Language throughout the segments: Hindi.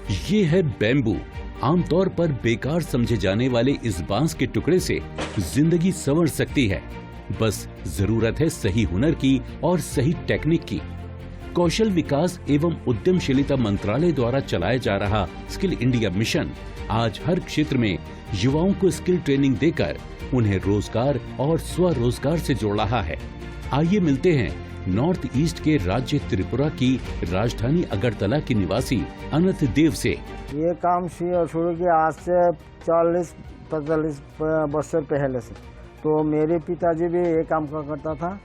ये है बैम्बू। आमतौर पर बेकार समझे जाने वाले इस बांस के टुकड़े से जिंदगी संवर सकती है। बस जरूरत है सही हुनर की और सही टेक्निक की। कौशल विकास एवं उद्यमशीलता मंत्रालय द्वारा चलाया जा रहा स्किल इंडिया मिशन आज हर क्षेत्र में युवाओं को स्किल ट्रेनिंग देकर उन्हें रोजगार और स्वरोजगार से जोड़ रहा है। आइए मिलते हैं नॉर्थ ईस्ट के राज्य त्रिपुरा की राजधानी अगरतला की निवासी अनंत देव से। ये काम शुरू किया आज से 40-45 वर्षों पहले से। तो मेरे पिताजी भी ये काम करता था,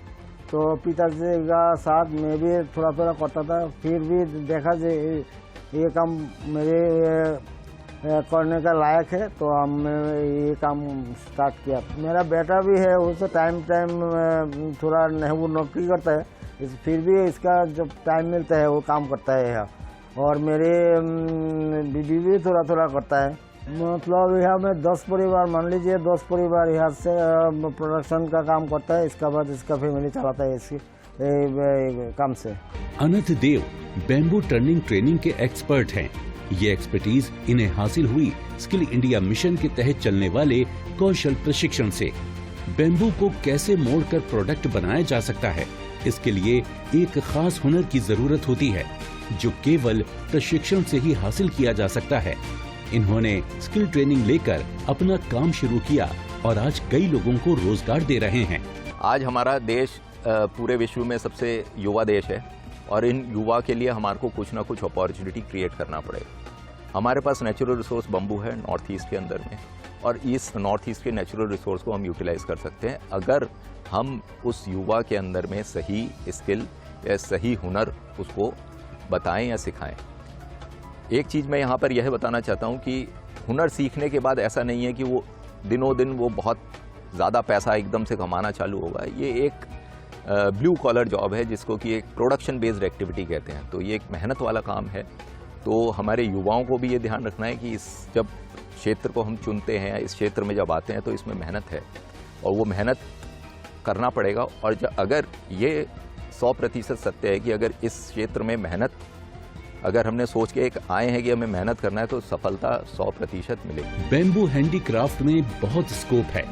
तो पिताजी का साथ मैं भी थोड़ा थोड़ा करता था। फिर भी देखा जे ये काम मेरे करने का लायक है, तो हमने ये काम स्टार्ट किया। मेरा बेटा भी है, उससे टाइम थोड़ा नहीं, वो नौकरी करता है, फिर भी इसका जब टाइम मिलता है वो काम करता है यहाँ। और मेरे बीबी भी थोड़ा थोड़ा करता है। मतलब यहाँ में 10 परिवार, मान लीजिए 10 परिवार यहाँ से प्रोडक्शन का काम करता है। इसका बाद इसका फैमिली चलाता है इसकी काम से। अनंत देव बैम्बू टर्निंग ट्रेनिंग के एक्सपर्ट हैं। ये एक्सपर्टीज इन्हें हासिल हुई स्किल इंडिया मिशन के तहत चलने वाले कौशल प्रशिक्षण से। बैम्बू को कैसे मोड़कर प्रोडक्ट बनाया जा सकता है, इसके लिए एक खास हुनर की जरूरत होती है जो केवल प्रशिक्षण से ही हासिल किया जा सकता है। इन्होंने स्किल ट्रेनिंग लेकर अपना काम शुरू किया और आज कई लोगों को रोजगार दे रहे हैं। आज हमारा देश पूरे विश्व में सबसे युवा देश है और इन युवा के लिए हमारे को कुछ ना कुछ अपॉर्चुनिटी क्रिएट करना पड़ेगा। हमारे पास नेचुरल रिसोर्स बम्बू है नॉर्थ ईस्ट के अंदर में, और इस नॉर्थ ईस्ट के नेचुरल रिसोर्स को हम यूटिलाइज कर सकते हैं अगर हम उस युवा के अंदर में सही स्किल या सही हुनर उसको बताएं या सिखाएं। एक चीज़ मैं यहाँ पर यह बताना चाहता हूँ कि हुनर सीखने के बाद ऐसा नहीं है कि वो दिनों दिन वो बहुत ज़्यादा पैसा एकदम से कमाना चालू होगा। ये एक ब्लू कॉलर जॉब है जिसको कि एक प्रोडक्शन बेस्ड एक्टिविटी कहते हैं। तो ये एक मेहनत वाला काम है। तो हमारे युवाओं को भी ये ध्यान रखना है कि इस जब क्षेत्र को हम चुनते हैं, इस क्षेत्र में जब आते हैं तो इसमें मेहनत है और वो मेहनत करना पड़ेगा। और अगर ये 100% सत्य है कि अगर इस क्षेत्र में मेहनत अगर हमने सोच के एक आए हैं कि हमें मेहनत करना है तो सफलता 100% मिलेगी। बैम्बू हैंडीक्राफ्ट में बहुत स्कोप है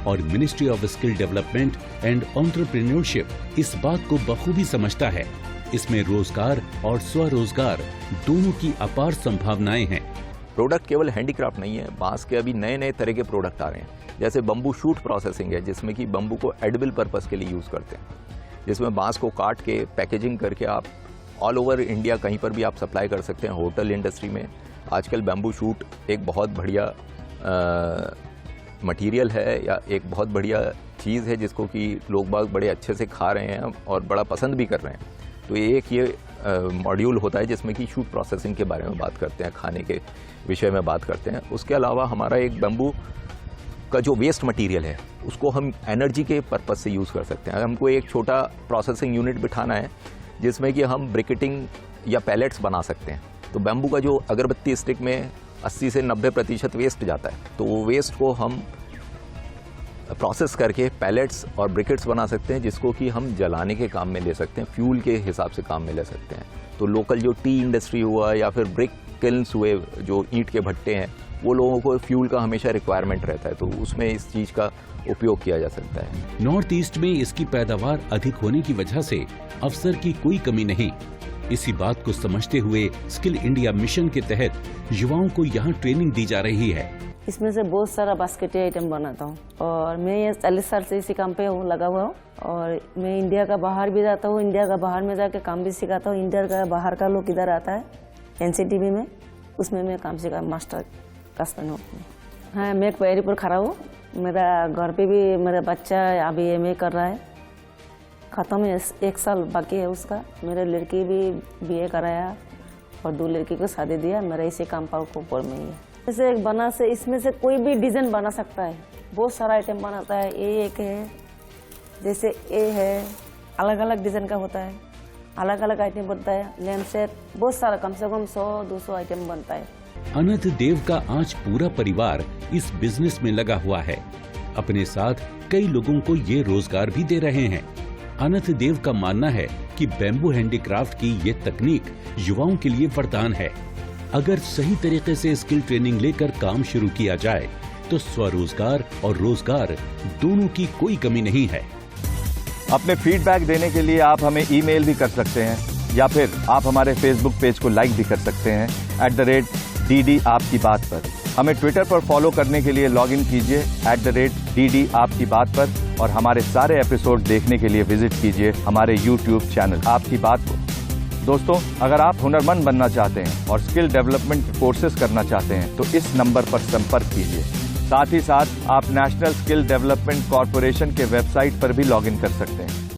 और ministry of skill development and entrepreneurship इस बात को बखूबी समझता है। इसमें रोजगार और स्वरोजगार दोनों की अपार संभावनाएं हैं। प्रोडक्ट केवल हैंडीक्राफ्ट नहीं है, बांस के अभी नए नए तरह के प्रोडक्ट आ रहे हैं। जैसे बम्बू शूट प्रोसेसिंग है जिसमें कि बम्बू को एडिबल पर्पस के लिए यूज करते हैं, जिसमें बांस को काट के पैकेजिंग करके आप ऑल ओवर इंडिया कहीं पर भी आप सप्लाई कर सकते हैं। होटल इंडस्ट्री में आजकल बैम्बू शूट एक बहुत बढ़िया मटेरियल है या एक बहुत बढ़िया चीज़ है जिसको कि लोग बाग बड़े अच्छे से खा रहे हैं और बड़ा पसंद भी कर रहे हैं। तो एक ये मॉड्यूल होता है जिसमें कि शूट प्रोसेसिंग के बारे में बात करते हैं, खाने के विषय में बात करते हैं। उसके अलावा हमारा एक बैम्बू का जो वेस्ट मटेरियल है उसको हम एनर्जी के पर्पज से यूज़ कर सकते हैं। अगर हमको एक छोटा प्रोसेसिंग यूनिट बिठाना है जिसमें कि हम ब्रिकेटिंग या पैलेट्स बना सकते हैं, तो बैम्बू का जो अगरबत्ती स्टिक में 80 से 90% वेस्ट जाता है, तो वो वेस्ट को हम प्रोसेस करके पैलेट्स और ब्रिकेट्स बना सकते हैं जिसको कि हम जलाने के काम में ले सकते हैं, फ्यूल के हिसाब से काम में ले सकते हैं। तो लोकल जो टी इंडस्ट्री हुआ या फिर ब्रिक किल्न्स हुए, जो ईंट के भट्टे हैं, वो लोगों को फ्यूल का हमेशा रिक्वायरमेंट रहता है, तो उसमें इस चीज़ का उपयोग किया जा सकता है। नॉर्थ ईस्ट में इसकी पैदावार अधिक होने की वजह से अवसर की कोई कमी नहीं। इसी बात को समझते हुए स्किल इंडिया मिशन के तहत युवाओं को यहाँ ट्रेनिंग दी जा रही है। इसमें से बहुत सारा बास्केट आइटम बनाता हूँ और मैं ये 40 साल से इसी काम पे लगा हुआ हूँ। और मैं इंडिया का बाहर भी जाता हूँ, इंडिया का बाहर में जाके काम भी सिखाता हूँ। इंडिया का बाहर का लोग इधर आता है NCTV में, उसमें मैं काम सिखा मास्टर क्लास में हूँ। हाँ, मैं क्वेरी पर खड़ा हूँ। मेरा घर पे भी मेरा बच्चा अभी MA कर रहा है, ख़त्म है, 1 साल बाकी है उसका। मेरे लड़की भी BA कराया और 2 लड़की को शादी दिया। मेरा इसी काम पर ऊपर में ही है। जैसे एक बना से इसमें से कोई भी डिज़ाइन बना सकता है, बहुत सारा आइटम बनाता है। ये एक है, जैसे ये है, अलग अलग डिज़ाइन का होता है, अलग अलग आइटम बनता है। लैम्प सेट, बहुत सारा, कम से कम 100-200 आइटम बनता है। अनंत देव का आज पूरा परिवार इस बिजनेस में लगा हुआ है। अपने साथ कई लोगों को ये रोजगार भी दे रहे हैं। अनंत देव का मानना है कि बैम्बू हैंडीक्राफ्ट की ये तकनीक युवाओं के लिए वरदान है। अगर सही तरीके से स्किल ट्रेनिंग लेकर काम शुरू किया जाए तो स्वरोजगार और रोजगार दोनों की कोई कमी नहीं है। अपने फीडबैक देने के लिए आप हमें ईमेल भी कर सकते हैं या फिर आप हमारे फेसबुक पेज को लाइक भी कर सकते हैं @DD आपकी बात पर। हमें ट्विटर पर फॉलो करने के लिए लॉगिन कीजिए @DD आपकी बात पर और हमारे सारे एपिसोड देखने के लिए विजिट कीजिए हमारे YouTube चैनल आपकी बात को। दोस्तों, अगर आप हुनरमंद बनना चाहते हैं और स्किल डेवलपमेंट कोर्सेज करना चाहते हैं तो इस नंबर पर संपर्क कीजिए। साथ ही साथ आप नेशनल स्किल डेवलपमेंट कॉर्पोरेशन के वेबसाइट पर भी लॉगिन कर सकते हैं।